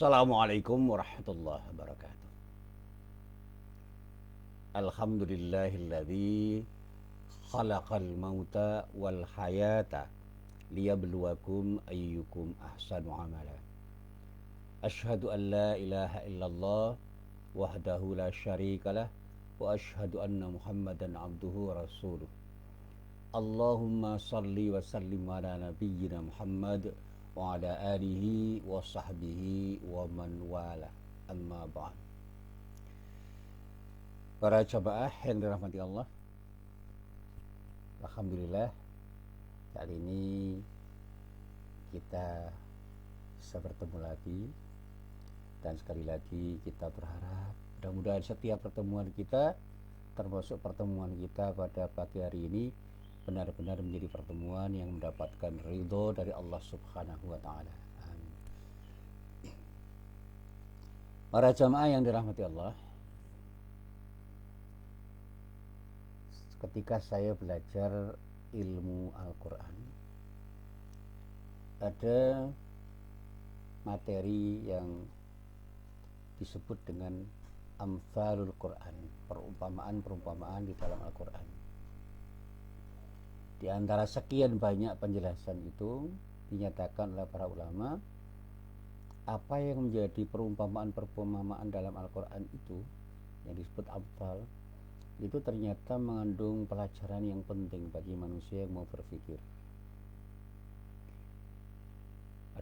Assalamualaikum warahmatullahi wabarakatuh. Alhamdulillahilladzi khalaqal mauta wal hayata liyabluwakum ayyukum ahsanu amala. Asyhadu an la ilaha illallah wahdahu la syarikalah wa asyhadu anna Muhammadan abduhu wa rasuluh. Allahumma salli wa sallim ala nabiyyina Muhammad wa ala alihi wa sahbihi wa man wala. Amma ba'd. Para jamaah yang dirahmati Allah, alhamdulillah kali ini kita bisa bertemu lagi, dan sekali lagi kita berharap mudah-mudahan setiap pertemuan kita, termasuk pertemuan kita pada pagi hari ini, benar-benar menjadi pertemuan yang mendapatkan ridho dari Allah Subhanahu wa taala. Amin. Para jamaah yang dirahmati Allah, ketika saya belajar ilmu Al-Quran, ada materi yang disebut dengan amsalul Quran, perumpamaan-perumpamaan di dalam Al-Quran. Di antara sekian banyak penjelasan itu dinyatakan oleh para ulama, apa yang menjadi perumpamaan-perumpamaan dalam Al-Quran itu yang disebut amsal, itu ternyata mengandung pelajaran yang penting bagi manusia yang mau berpikir.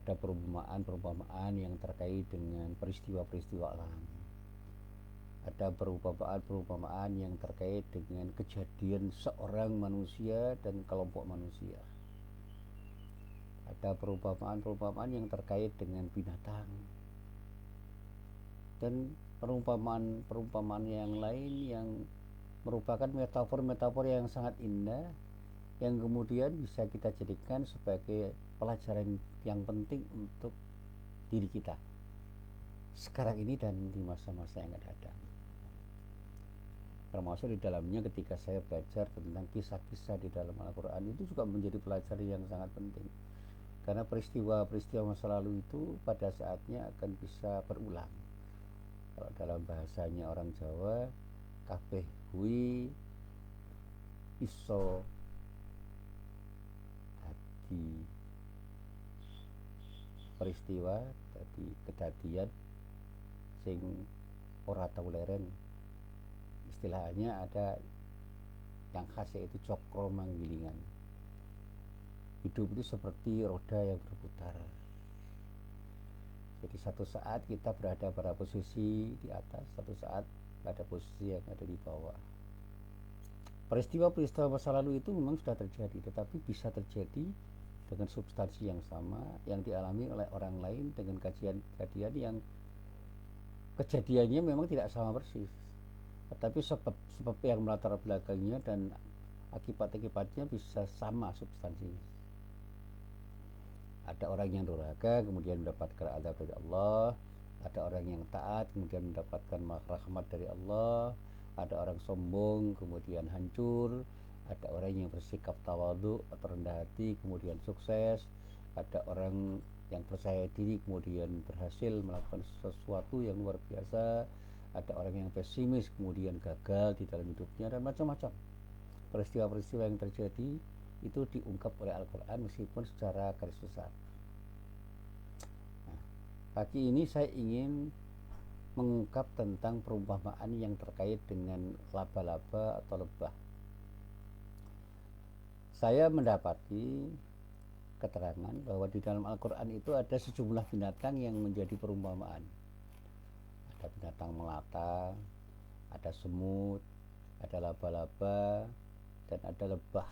Ada perumpamaan-perumpamaan yang terkait dengan peristiwa-peristiwa alam. Ada perumpamaan-perumpamaan yang terkait dengan kejadian seorang manusia dan kelompok manusia. Ada perumpamaan-perumpamaan yang terkait dengan binatang. Dan perumpamaan-perumpamaan yang lain yang merupakan metafor-metafor yang sangat indah, yang kemudian bisa kita jadikan sebagai pelajaran yang penting untuk diri kita sekarang ini dan di masa-masa yang akan datang. Termasuk di dalamnya ketika saya belajar tentang kisah-kisah di dalam Al-Quran, itu juga menjadi pelajaran yang sangat penting, karena peristiwa-peristiwa masa lalu itu pada saatnya akan bisa berulang. Kalau dalam bahasanya orang Jawa, kabeh kuwi iso dadi peristiwa, dadi kedadian sing ora tau leren. Istilahnya ada yang khasnya itu cokro manggilingan. Hidup itu seperti roda yang berputar. Jadi satu saat kita berada pada posisi di atas, satu saat pada posisi yang ada di bawah. Peristiwa-peristiwa masa lalu itu memang sudah terjadi, tetapi bisa terjadi dengan substansi yang sama yang dialami oleh orang lain dengan kejadian yang kejadiannya memang tidak sama persis, tetapi sebab yang melatar belakangnya dan akibat-akibatnya bisa sama substansinya. Ada orang yang durhaka kemudian mendapatkan azab dari Allah, ada orang yang taat kemudian mendapatkan rahmat dari Allah, ada orang sombong kemudian hancur, ada orang yang bersikap tawadhu atau rendah hati kemudian sukses, ada orang yang percaya diri kemudian berhasil melakukan sesuatu yang luar biasa, ada orang yang pesimis kemudian gagal di dalam hidupnya, dan macam-macam peristiwa-peristiwa yang terjadi itu diungkap oleh Al-Quran meskipun secara garis besar. Nah, pagi ini saya ingin mengungkap tentang perumpamaan yang terkait dengan laba-laba atau lebah. Saya mendapati keterangan bahwa di dalam Al-Quran itu ada sejumlah binatang yang menjadi perumpamaan. Ada binatang melata, ada semut, ada laba-laba, dan ada lebah.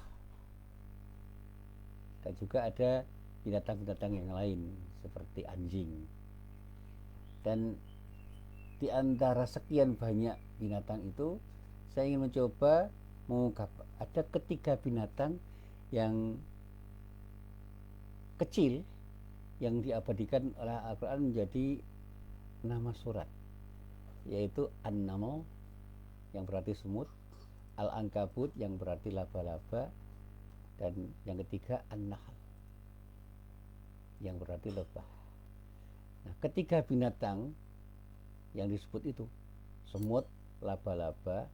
Dan juga ada binatang-binatang yang lain seperti anjing. Dan di antara sekian banyak binatang itu, saya ingin mencoba mengungkap ada ketiga binatang yang kecil yang diabadikan oleh Al-Quran menjadi nama surat, yaitu An-Naml yang berarti semut, Al-Ankabut yang berarti laba-laba, dan yang ketiga An-Nahl yang berarti lebah. Nah, ketiga binatang yang disebut itu, semut, laba-laba,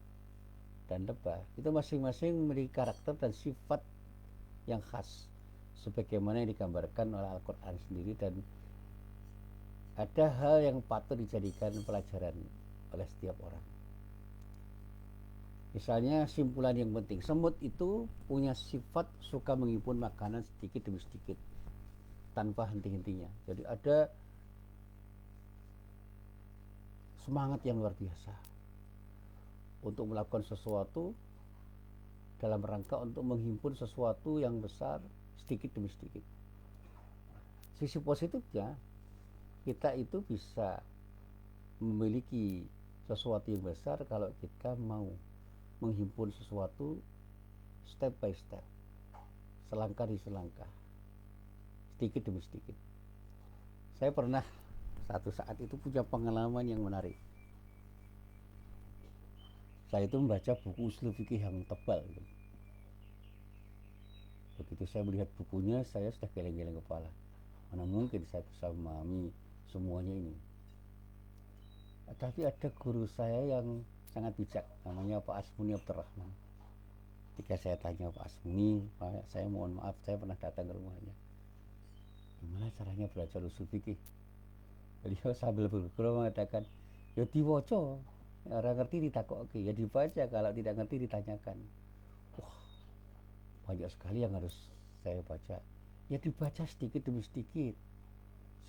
dan lebah, itu masing-masing memiliki karakter dan sifat yang khas sebagaimana yang digambarkan oleh Al-Quran sendiri, dan ada hal yang patut dijadikan pelajaran oleh setiap orang. Misalnya simpulan yang penting, semut itu punya sifat suka menghimpun makanan sedikit demi sedikit tanpa henti-hentinya. Jadi ada semangat yang luar biasa untuk melakukan sesuatu dalam rangka untuk menghimpun sesuatu yang besar sedikit demi sedikit. Sisi positifnya, kita itu bisa memiliki sesuatu yang besar kalau kita mau menghimpun sesuatu step by step, selangkah demi selangkah, sedikit demi sedikit. Saya pernah satu saat itu punya pengalaman yang menarik. Saya itu membaca buku usul fikih yang tebal. Begitu saya melihat bukunya, saya sudah geleng-geleng kepala. Mana mungkin saya bisa memahami semuanya ini. Tapi ada guru saya yang sangat bijak, namanya Pak Asmuni Abdurrahman. Ketika saya tanya Pak Asmuni, Pak, saya mohon maaf, saya pernah datang ke rumahnya. Gimana caranya belajar usul fikih? Beliau sambil bergurau mengatakan, ya diwaca, orang ngerti ditakoki, ya dibaca, kalau tidak ngerti ditanyakan. Wah, banyak sekali yang harus saya baca. Ya dibaca sedikit demi sedikit.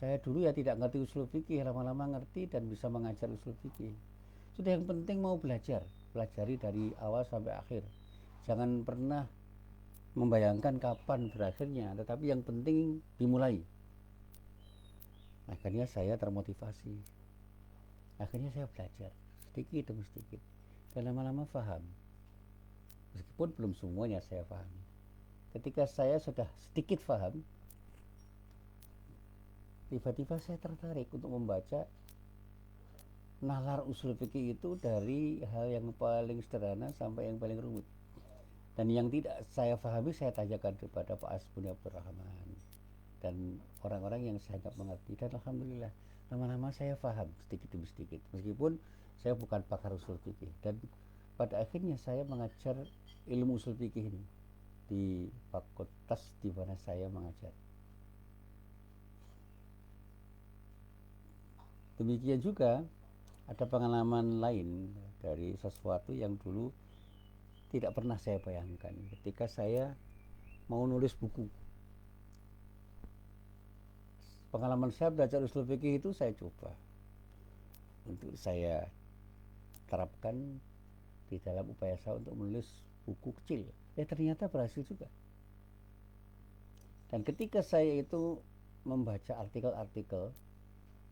Saya dulu ya tidak ngerti usul fikih, lama-lama ngerti dan bisa mengajar usul fikih. Sudah, yang penting mau belajar, pelajari dari awal sampai akhir. Jangan pernah membayangkan kapan berakhirnya, tetapi yang penting dimulai. Akhirnya saya termotivasi. Akhirnya saya belajar sedikit demi sedikit. Dan lama-lama paham. Meskipun belum semuanya saya pahami. Ketika saya sudah sedikit paham, tiba-tiba saya tertarik untuk membaca nalar usul fikih itu dari hal yang paling sederhana sampai yang paling rumit. Dan yang tidak saya pahami saya tanyakan kepada Pak Asmuni Abdurrahman dan orang-orang yang saya anggap mengerti. Dan alhamdulillah lama-lama saya paham sedikit demi sedikit, meskipun saya bukan pakar usul fikih. Dan pada akhirnya saya mengajar ilmu usul fikih ini di fakultas di mana saya mengajar. Demikian juga ada pengalaman lain dari sesuatu yang dulu tidak pernah saya bayangkan. Ketika saya mau nulis buku, pengalaman saya belajar usul fikih itu saya coba untuk saya terapkan di dalam upaya saya untuk menulis buku kecil. Ternyata berhasil juga. Dan ketika saya itu membaca artikel-artikel,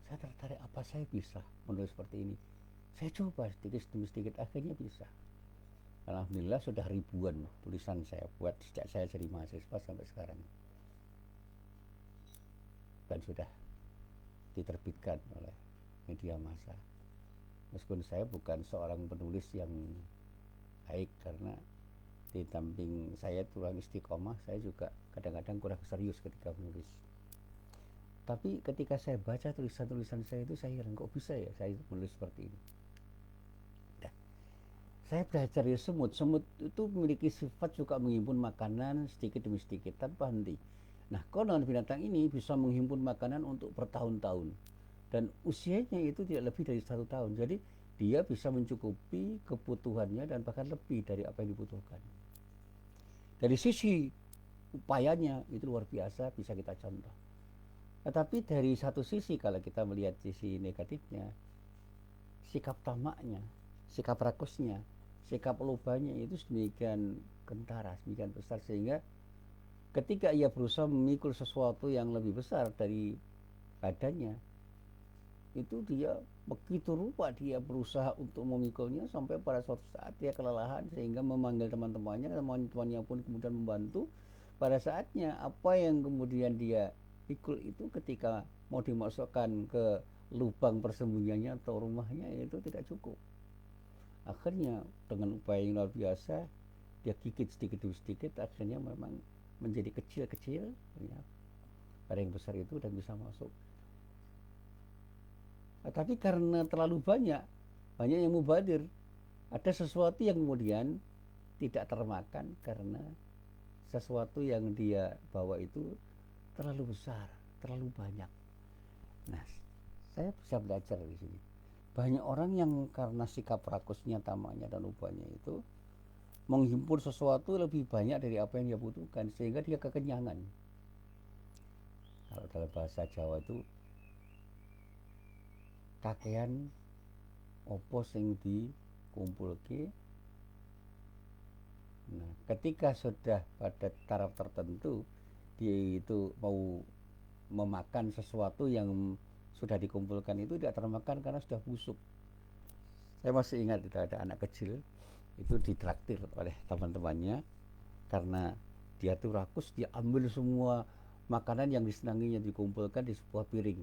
saya tertarik, apa saya bisa menulis seperti ini. Saya coba sedikit demi sedikit, akhirnya bisa. Alhamdulillah sudah ribuan tulisan saya buat sejak saya jadi mahasiswa sampai sekarang. Dan sudah diterbitkan oleh media massa. Meskipun saya bukan seorang penulis yang baik, karena di samping saya kurang istiqomah, saya juga kadang-kadang kurang serius ketika menulis. Tapi ketika saya baca tulisan-tulisan saya itu, saya heran, kok bisa ya saya menulis seperti ini. Nah, saya belajar ya semut. Semut itu memiliki sifat suka menghimpun makanan sedikit demi sedikit tanpa henti. Nah, konon binatang ini bisa menghimpun makanan untuk bertahun-tahun. Dan usianya itu tidak lebih dari 1 tahun. Jadi dia bisa mencukupi kebutuhannya dan bahkan lebih dari apa yang dibutuhkan. Dari sisi upayanya itu luar biasa, bisa kita contoh. Tetapi dari satu sisi, kalau kita melihat sisi negatifnya, sikap tamaknya, sikap rakusnya, sikap lobanya itu sedemikian kentara, sedemikian besar, sehingga ketika ia berusaha memikul sesuatu yang lebih besar dari badannya, itu dia begitu rupa dia berusaha untuk memikulnya sampai pada suatu saat dia kelelahan sehingga memanggil teman-temannya. Teman-temannya pun kemudian membantu. Pada saatnya apa yang kemudian dia pikul itu ketika mau dimasukkan ke lubang persembunyiannya atau rumahnya, itu tidak cukup. Akhirnya dengan upaya yang luar biasa, dia gigit sedikit demi sedikit, akhirnya memang menjadi kecil-kecil, ya, pada yang besar itu, dan bisa masuk. Tapi karena terlalu banyak yang mubadir, ada sesuatu yang kemudian tidak termakan karena sesuatu yang dia bawa itu terlalu besar, terlalu banyak. Nah, saya bisa belajar di sini. Banyak orang yang karena sikap rakusnya, tamaknya dan ubahnya itu menghimpun sesuatu lebih banyak dari apa yang dia butuhkan sehingga dia kekenyangan. Kalau dalam bahasa Jawa itu kakean opo sing dikumpulke. Nah, ketika sudah pada taraf tertentu dia itu mau memakan sesuatu yang sudah dikumpulkan itu tidak termakan karena sudah busuk. Saya masih ingat itu ada anak kecil itu ditraktir oleh teman-temannya karena dia tuh rakus, dia ambil semua makanan yang disenanginya dikumpulkan di sebuah piring.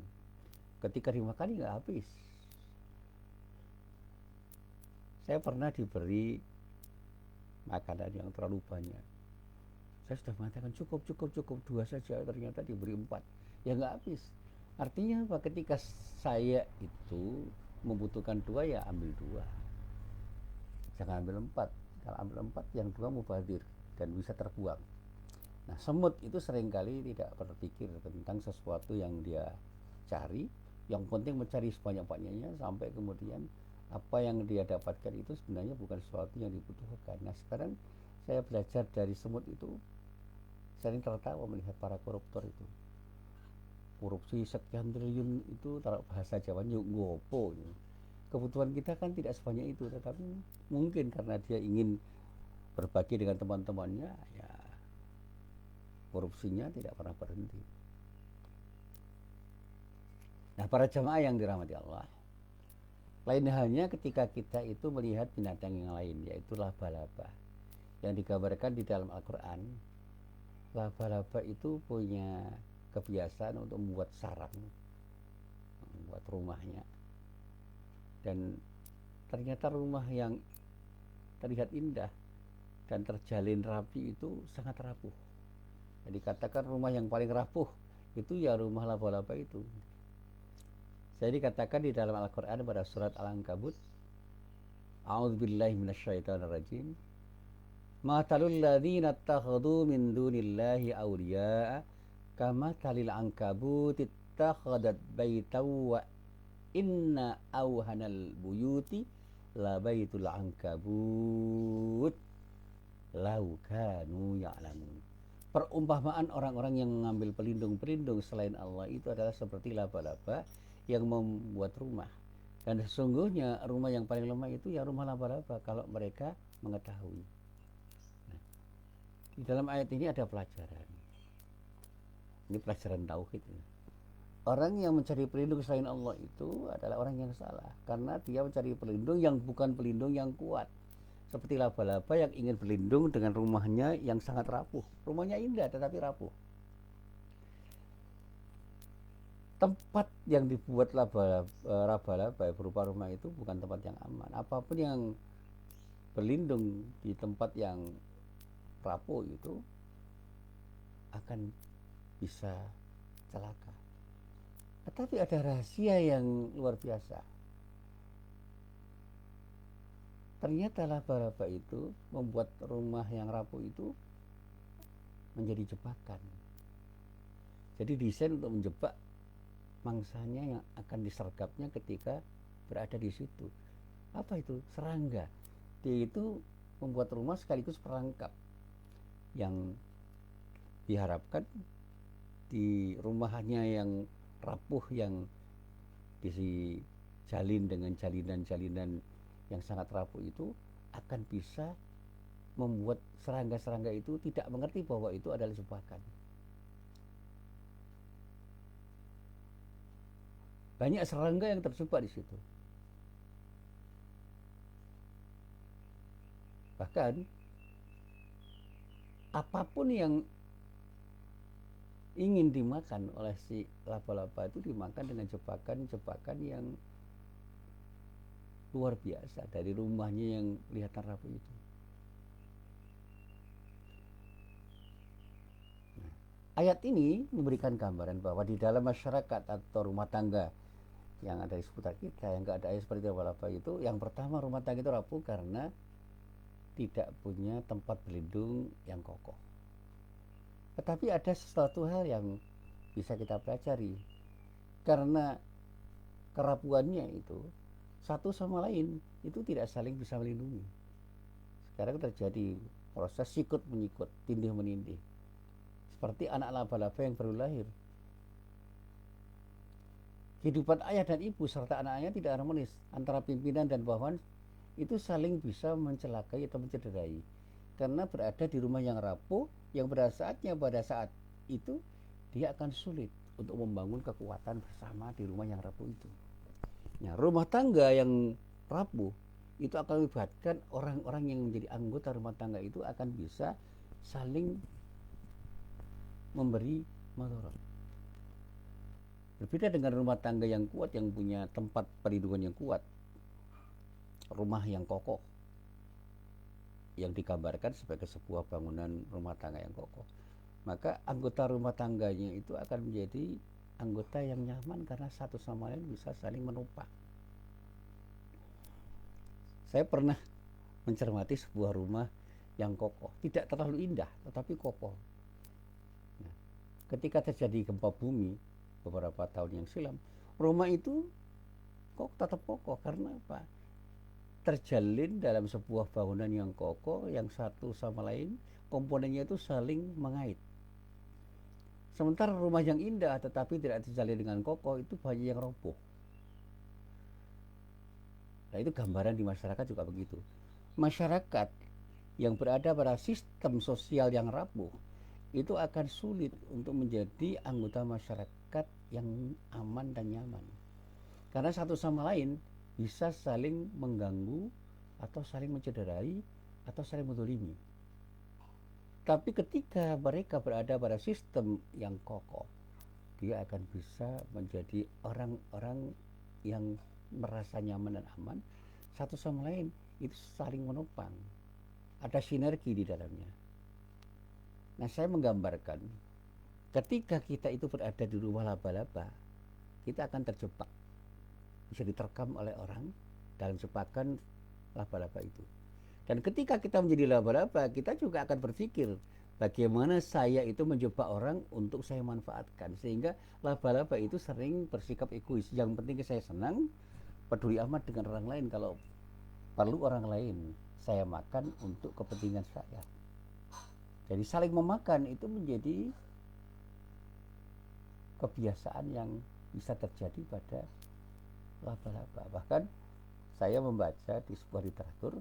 Ketika dimakan nggak habis. Saya pernah diberi makanan yang terlalu banyak. Saya sudah mengatakan cukup 2 saja, ternyata diberi 4. Ya nggak habis. Artinya apa? Ketika saya itu membutuhkan 2 ya ambil 2. Jangan ambil 4. Kalau ambil 4 yang 2 mubazir dan bisa terbuang. Nah, semut itu seringkali tidak berpikir tentang sesuatu yang dia cari. Yang penting mencari sebanyak-banyaknya sampai kemudian apa yang dia dapatkan itu sebenarnya bukan sesuatu yang dibutuhkan. Nah, sekarang saya belajar dari semut itu, sering tertawa melihat para koruptor itu. Korupsi sekian triliun itu taruh bahasa Jawa ngopo. Kebutuhan kita kan tidak sebanyak itu, tetapi mungkin karena dia ingin berbagi dengan teman-temannya, ya korupsinya tidak pernah berhenti. Nah, para jamaah yang dirahmati Allah, lain halnya ketika kita itu melihat binatang yang lain, yaitu laba-laba. Yang digambarkan di dalam Al-Quran, laba-laba itu punya kebiasaan untuk membuat sarang, membuat rumahnya. Dan ternyata rumah yang terlihat indah dan terjalin rapi itu sangat rapuh. Jadi katakan rumah yang paling rapuh itu ya rumah laba-laba itu. Jadi katakan di dalam Al-Quran pada surat Al-Ankabut, A'udzubillahi minasyaitonirrajim. Matalul ladzina ittakhadhu min dunillahi awliya'a kamathalil ankabut ittakhadat baitan wa inna awhanal buyuti la baitul ankabut lau kanu ya'lamun. Perumpamaan orang-orang yang mengambil pelindung-pelindung selain Allah itu adalah seperti laba-laba yang membuat rumah. Dan sesungguhnya rumah yang paling lemah itu ya rumah laba-laba kalau mereka mengetahui. Nah, di dalam ayat ini ada pelajaran. Ini pelajaran tauhid. Orang yang mencari pelindung selain Allah itu adalah orang yang salah karena dia mencari pelindung yang bukan pelindung yang kuat. Seperti laba-laba yang ingin berlindung dengan rumahnya yang sangat rapuh. Rumahnya indah tetapi rapuh. Tempat yang dibuat laba-laba berupa rumah itu bukan tempat yang aman. Apapun yang berlindung di tempat yang rapuh itu akan bisa celaka. Tetapi ada rahasia yang luar biasa. Ternyata laba-laba itu membuat rumah yang rapuh itu menjadi jebakan. Jadi desain untuk menjebak mangsanya yang akan disergapnya ketika berada di situ. Apa itu? Serangga. Dia itu membuat rumah sekaligus perangkap yang diharapkan di rumahnya yang rapuh, yang dijalin dengan jalinan-jalinan yang sangat rapuh itu akan bisa membuat serangga-serangga itu tidak mengerti bahwa itu adalah jebakan. Banyak serangga yang terjebak di situ. Bahkan apapun yang ingin dimakan oleh si laba-laba itu dimakan dengan jebakan-jebakan yang luar biasa dari rumahnya yang kelihatan rapuh itu. Ayat ini memberikan gambaran bahwa di dalam masyarakat atau rumah tangga yang ada di seputar kita, yang keadaannya seperti laba-laba itu, yang pertama rumah tangga itu rapuh karena tidak punya tempat berlindung yang kokoh. Tetapi ada sesuatu hal yang bisa kita pelajari, karena kerapuannya itu satu sama lain itu tidak saling bisa melindungi. Sekarang terjadi proses sikut menyikut, tindih menindih, seperti anak laba-laba yang baru lahir. Kehidupan ayah dan ibu serta anak-anaknya tidak harmonis, antara pimpinan dan bawahan itu saling bisa mencelakai atau mencederai, karena berada di rumah yang rapuh, yang pada saat itu dia akan sulit untuk membangun kekuatan bersama di rumah yang rapuh itu. Nah, rumah tangga yang rapuh itu akan melibatkan orang-orang yang menjadi anggota rumah tangga itu akan bisa saling memberi madarat. Berbeda dengan rumah tangga yang kuat, yang punya tempat perlindungan yang kuat, rumah yang kokoh, yang digambarkan sebagai sebuah bangunan rumah tangga yang kokoh, maka anggota rumah tangganya itu akan menjadi anggota yang nyaman karena satu sama lain bisa saling menopang. Saya pernah mencermati sebuah rumah yang kokoh, tidak terlalu indah tetapi kokoh. Nah, ketika terjadi gempa bumi beberapa tahun yang silam, rumah itu kok tetap kokoh karena apa? Terjalin dalam sebuah bangunan yang kokoh, yang satu sama lain komponennya itu saling mengait. Sementara rumah yang indah tetapi tidak terjalin dengan kokoh itu banyak yang roboh. Nah, itu gambaran di masyarakat juga begitu. Masyarakat yang berada pada sistem sosial yang rapuh itu akan sulit untuk menjadi anggota masyarakat yang aman dan nyaman, karena satu sama lain bisa saling mengganggu atau saling mencederai atau saling menzalimi. Tapi ketika mereka berada pada sistem yang kokoh, dia akan bisa menjadi orang-orang yang merasa nyaman dan aman, satu sama lain itu saling menopang, ada sinergi di dalamnya. Nah, saya menggambarkan ketika kita itu berada di rumah laba-laba, kita akan terjebak, bisa diterkam oleh orang dalam jebakan laba-laba itu. Dan ketika kita menjadi laba-laba, kita juga akan berpikir bagaimana saya itu menjebak orang untuk saya manfaatkan, sehingga laba-laba itu sering bersikap egois. Yang penting saya senang, peduli amat dengan orang lain, kalau perlu orang lain saya makan untuk kepentingan saya. Jadi saling memakan itu menjadi kebiasaan yang bisa terjadi pada laba-laba. Bahkan saya membaca di sebuah literatur,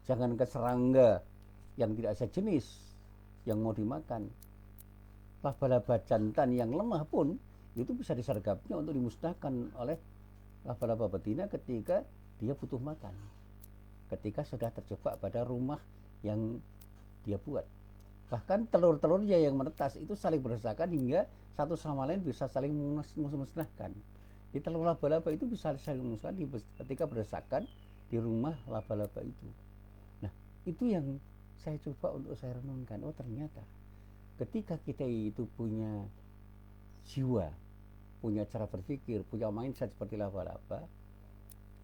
jangankan serangga yang tidak sejenis yang mau dimakan, laba-laba jantan yang lemah pun itu bisa disergapnya untuk dimusnahkan oleh laba-laba betina ketika dia butuh makan, ketika sudah terjebak pada rumah yang dia buat. Bahkan telur-telurnya yang menetas itu saling berdesakan hingga satu sama lain bisa saling memusnahkan. Di telur laba-laba itu bisa saling memusnahkan ketika berdesakan di rumah laba-laba itu. Nah, itu yang saya coba untuk saya renungkan. Oh, ternyata ketika kita itu punya jiwa, punya cara berpikir, punya mindset seperti laba-laba,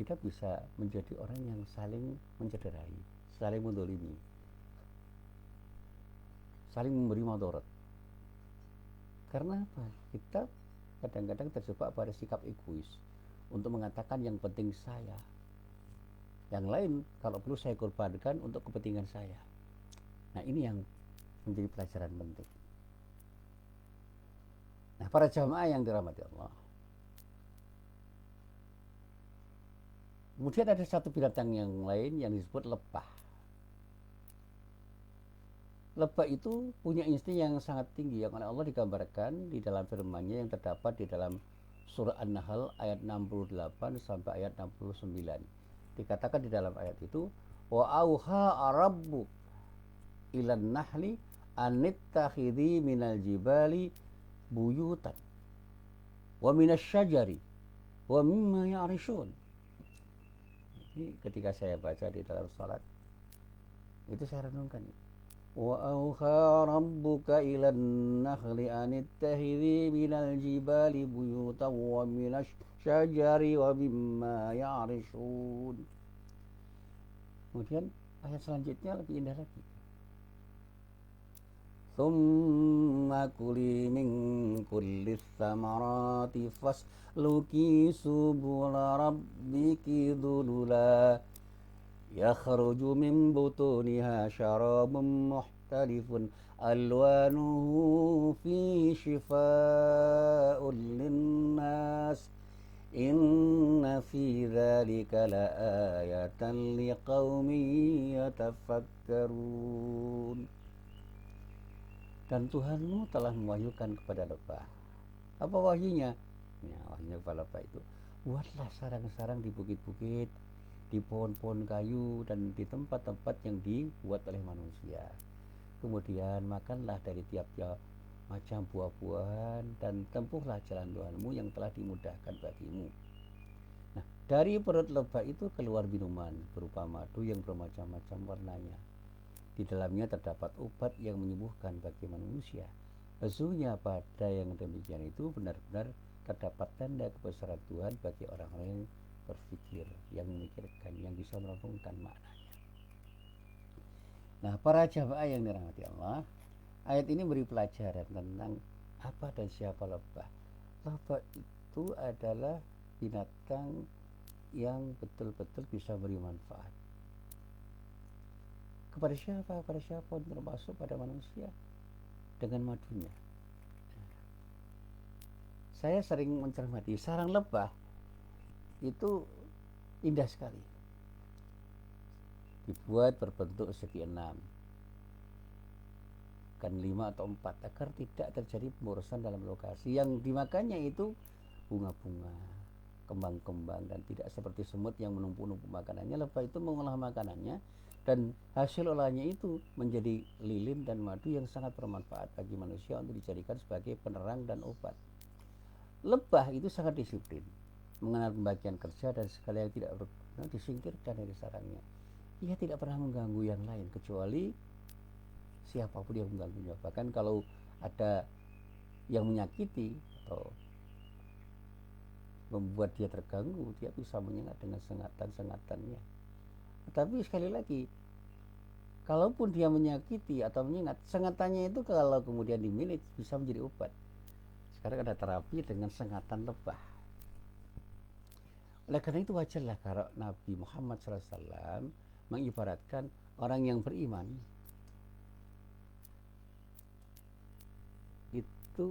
kita bisa menjadi orang yang saling mencederai, saling mendolimi, saling memberi madarat. Karena apa? Kita kadang-kadang terjebak pada sikap egois untuk mengatakan yang penting saya, yang lain kalau perlu saya korbankan untuk kepentingan saya. Nah, ini yang menjadi pelajaran penting. Nah, para jamaah yang dirahmati Allah, kemudian ada satu binatang yang lain yang disebut lebah. Lebah itu punya insting yang sangat tinggi yang oleh Allah digambarkan di dalam firman-Nya yang terdapat di dalam surah An-Nahl ayat 68 sampai ayat 69. Dikatakan di dalam ayat itu, wa auha rabbu ilan nahli anittakhidhi minal jibali buyutan wa minasyajari wa mimma ya'rishun. Ini ketika saya baca di dalam salat itu saya renungkan. وأوحى ربك إلى النخل أن اتخذي من الجبال بيوتا ومن الشجر ومما يعرشون. Kemudian ayat selanjutnya lebih indah lagi. ثم كلي من كل الثمرات فاسلكي سبل ربك ذللا يخرج من بطونها شراب مختلف ألوانه فيه شفاء للناس إن في ذلك لآية لقوم يتفكرون. Dan Tuhanmu telah mewahyukan kepada lebah. Apa wahyunya? Ya, wahyunya kepada lebah itu, buatlah sarang-sarang di bukit-bukit, di pohon-pohon kayu, dan di tempat-tempat yang dibuat oleh manusia. Kemudian makanlah dari tiap-tiap macam buah-buahan dan tempuhlah jalan Tuhanmu yang telah dimudahkan bagimu. Nah, dari perut lebah itu keluar minuman berupa madu yang bermacam-macam warnanya. Di dalamnya terdapat obat yang menyembuhkan bagi manusia. Sesungguhnya pada yang demikian itu benar-benar terdapat tanda kebesaran Tuhan bagi orang-orang yang berpikir, yang memikirkan, yang bisa merenungkan maknanya. Nah, para jamaah yang dirahmati Allah, ayat ini beri pelajaran tentang apa dan siapa lebah. Lebah itu adalah binatang yang betul-betul bisa beri manfaat. Kepada siapa? Kepada siapa, termasuk pada manusia, dengan madunya. Saya sering mencermati sarang lebah itu indah sekali, dibuat berbentuk segi 6, kan 5 atau 4, agar tidak terjadi pemborosan dalam lokasi. Yang dimakannya itu bunga-bunga, kembang-kembang, dan tidak seperti semut yang menumpuk-numpuk makanannya. Lebah itu mengolah makanannya, dan hasil olahannya itu menjadi lilin dan madu yang sangat bermanfaat bagi manusia untuk dijadikan sebagai penerang dan obat. Lebah itu sangat disiplin, mengenal pembagian kerja, dan segala yang tidak berguna disingkirkan dari sarangnya. Ia tidak pernah mengganggu yang lain kecuali siapapun yang mengganggunya. Bahkan kalau ada yang menyakiti atau membuat dia terganggu, dia bisa menyengat dengan sengatan-sengatannya. Tapi sekali lagi, kalaupun dia menyakiti atau menyengat, sengatannya itu kalau kemudian diminum bisa menjadi obat. Sekarang ada terapi dengan sengatan lebah. Oleh karena itu wajarlah kalau Nabi Muhammad SAW mengibaratkan orang yang beriman itu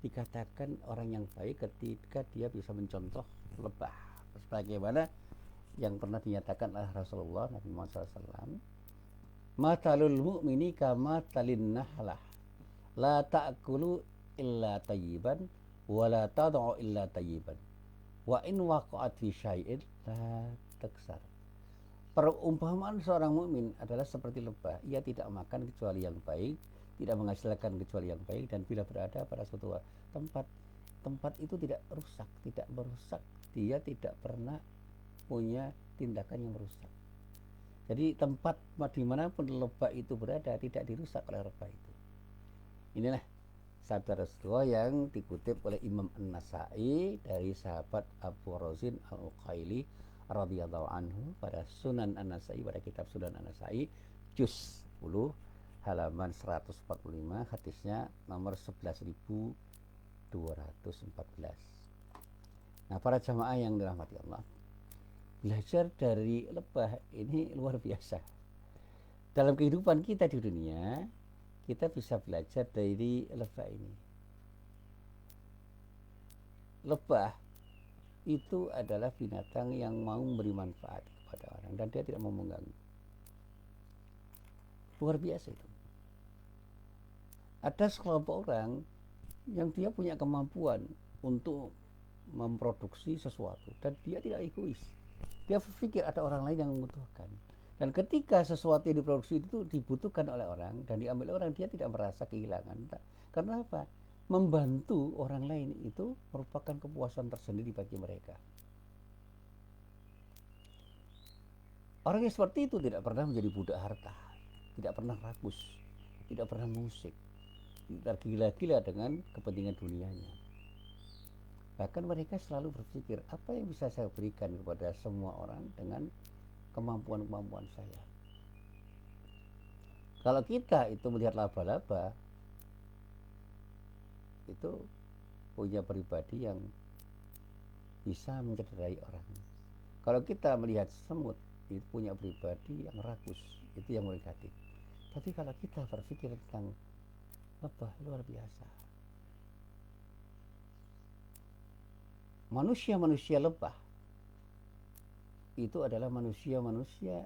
dikatakan orang yang baik ketika dia bisa mencontoh lebah, sebagaimana yang pernah dinyatakan oleh Rasulullah Nabi Muhammad SAW, matalul mu'mini kama talin nahlah la ta'kulu illa tayyiban wa la tad'u illa tayyiban wa in waqa'at fi syai'in la taksar. Perumpamaan seorang mukmin adalah seperti lebah, ia tidak makan kecuali yang baik, tidak menghasilkan kecuali yang baik, dan bila berada pada suatu tempat itu tidak rusak, tidak merusak, dia tidak pernah punya tindakan yang merusak. Jadi tempat dimanapun lebah itu berada tidak dirusak oleh lebah itu. Inilah sabda Rasulullah yang dikutip oleh Imam An-Nasai dari sahabat Abu Razin Al-Uqaili radhiyallahu anhu pada Sunan An-Nasai, pada kitab Sunan An-Nasai juz 10 halaman 145, hadisnya nomor 11.214. Nah, para jamaah yang dirahmati Allah, belajar dari lebah ini luar biasa. Dalam kehidupan kita di dunia, kita bisa belajar dari lebah ini. Lebah itu adalah binatang yang mau memberi manfaat kepada orang, dan dia tidak mau mengganggu. Luar biasa itu. Ada sekelompok orang yang dia punya kemampuan untuk memproduksi sesuatu, dan dia tidak egois. Dia berpikir ada orang lain yang membutuhkan. Dan ketika sesuatu yang diproduksi itu dibutuhkan oleh orang dan diambil orang, dia tidak merasa kehilangan. Karena apa? Membantu orang lain itu merupakan kepuasan tersendiri bagi mereka. Orang yang seperti itu tidak pernah menjadi budak harta. tidak pernah rakus, tidak pernah musik, tidak gila-gila dengan kepentingan dunianya. Bahkan mereka selalu berpikir, apa yang bisa saya berikan kepada semua orang dengan kemampuan-kemampuan saya. Kalau kita itu melihat laba-laba, itu punya pribadi yang bisa mencederai orang. Kalau kita melihat semut, itu punya pribadi yang rakus, itu yang negatif. Tapi kalau kita berpikir tentang lebah, luar biasa. Manusia-manusia lebah itu adalah manusia-manusia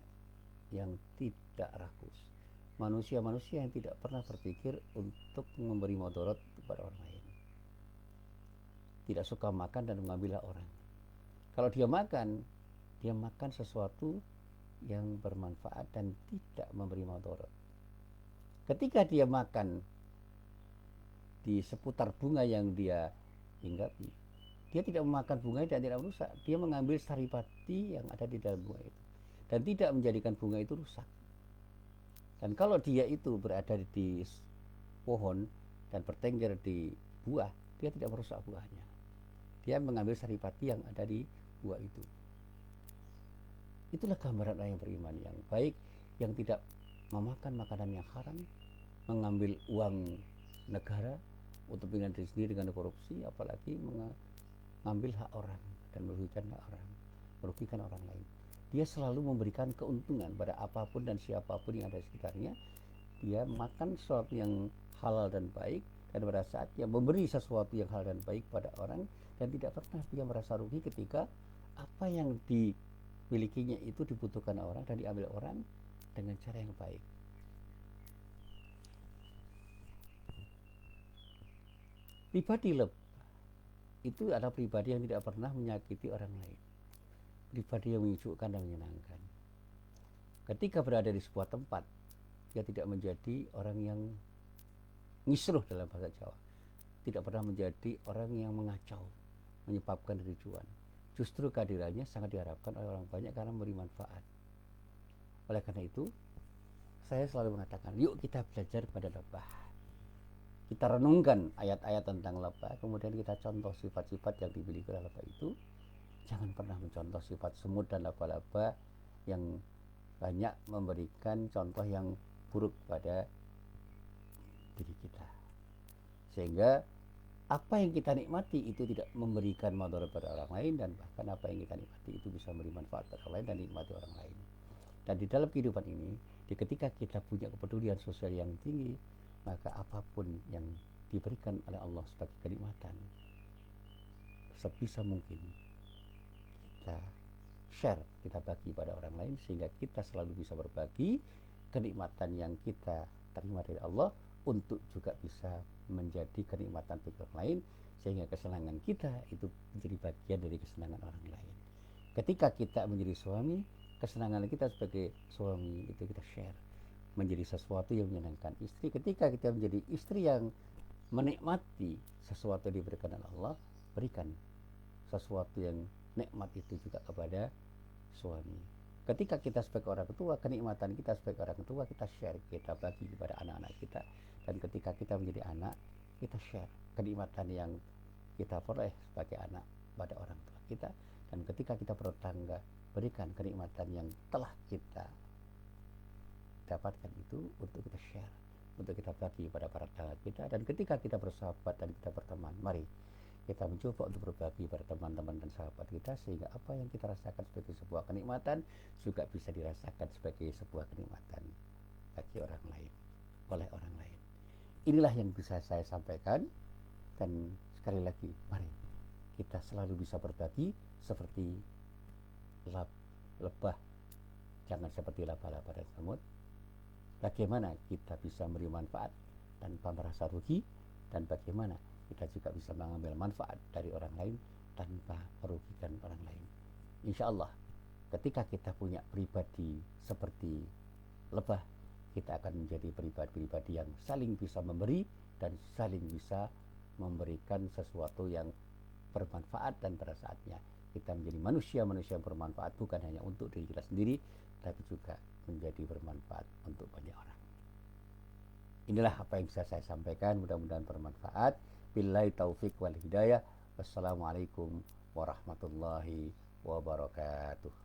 yang tidak rakus, manusia-manusia yang tidak pernah berpikir untuk memberi mudarat kepada orang lain, tidak suka makan dan mengambillah orang. Kalau dia makan sesuatu yang bermanfaat dan tidak memberi mudarat. Ketika dia makan di seputar bunga yang dia hinggapi, dia tidak memakan bunga dan tidak merusak. Dia mengambil saripati yang ada di dalam bunga itu dan tidak menjadikan bunga itu rusak. Dan kalau dia itu berada di pohon dan bertengger di buah, dia tidak merusak buahnya. Dia mengambil saripati yang ada di buah itu. Itulah gambaran orang yang beriman yang baik, yang tidak memakan makanan yang haram, mengambil uang negara untuk kepentingan diri sendiri dengan korupsi, apalagi mengambil hak orang dan merugikan hak orang, merugikan orang lain. Dia selalu memberikan keuntungan pada apapun dan siapapun yang ada di sekitarnya. Dia makan sesuatu yang halal dan baik, dan pada saat dia memberi sesuatu yang halal dan baik pada orang, dan tidak pernah dia merasa rugi ketika apa yang dimilikinya itu dibutuhkan orang dan diambil orang dengan cara yang baik. Pribadi lebah itu adalah pribadi yang tidak pernah menyakiti orang lain, pribadi yang menyejukkan dan menyenangkan. Ketika berada di sebuah tempat, dia tidak menjadi orang yang ngisruh dalam bahasa Jawa, tidak pernah menjadi orang yang mengacau, menyebabkan kericuan. Justru kehadirannya sangat diharapkan oleh orang banyak karena memberi manfaat. Oleh karena itu, saya selalu mengatakan, yuk kita belajar kepada lebah. Kita renungkan ayat-ayat tentang lebah, kemudian kita contoh sifat-sifat yang dimiliki oleh lebah itu. Jangan pernah mencontoh sifat semut dan laba-laba yang banyak memberikan contoh yang buruk pada diri kita, sehingga apa yang kita nikmati itu tidak memberikan mudarat pada orang lain, dan bahkan apa yang kita nikmati itu bisa memberi manfaat pada orang lain dan nikmati orang lain. Dan di dalam kehidupan ini, ketika kita punya kepedulian sosial yang tinggi, maka apapun yang diberikan oleh Allah sebagai kenikmatan, sebisa mungkin kita share, kita bagi pada orang lain, sehingga kita selalu bisa berbagi kenikmatan yang kita terima dari Allah untuk juga bisa menjadi kenikmatan bagi orang lain, sehingga kesenangan kita itu menjadi bagian dari kesenangan orang lain. Ketika kita menjadi suami, kesenangan kita sebagai suami itu kita share, menjadi sesuatu yang menyenangkan istri. Ketika kita menjadi istri yang menikmati sesuatu yang diberikan oleh Allah, berikan sesuatu yang nikmat itu juga kepada suami. Ketika kita sebagai orang tua, kenikmatan kita sebagai orang tua kita share, kita bagi kepada anak-anak kita. Dan ketika kita menjadi anak, kita share kenikmatan yang kita peroleh sebagai anak pada orang tua kita. Dan ketika kita bertetangga, berikan kenikmatan yang telah kita dapatkan itu untuk kita share, untuk kita bagi pada para tetangga kita. Dan ketika kita bersahabat dan kita berteman, mari kita mencoba untuk berbagi pada teman-teman dan sahabat kita, sehingga apa yang kita rasakan sebagai sebuah kenikmatan juga bisa dirasakan sebagai sebuah kenikmatan bagi orang lain, oleh orang lain. Inilah yang bisa saya sampaikan. Dan sekali lagi, mari kita selalu bisa berbagi seperti lebah, jangan seperti laba-laba dan semut. Bagaimana kita bisa memberi manfaat tanpa merasa rugi, dan bagaimana kita juga bisa mengambil manfaat dari orang lain tanpa merugikan orang lain. Insya Allah, ketika kita punya pribadi seperti lebah, kita akan menjadi pribadi-pribadi yang saling bisa memberi dan saling bisa memberikan sesuatu yang bermanfaat. Dan pada saatnya kita menjadi manusia-manusia yang bermanfaat, bukan hanya untuk diri kita sendiri, tapi juga menjadi bermanfaat untuk banyak orang. Inilah apa yang bisa saya sampaikan, mudah-mudahan bermanfaat. Billahi taufik wal hidayah. Wassalamualaikum warahmatullahi wabarakatuh.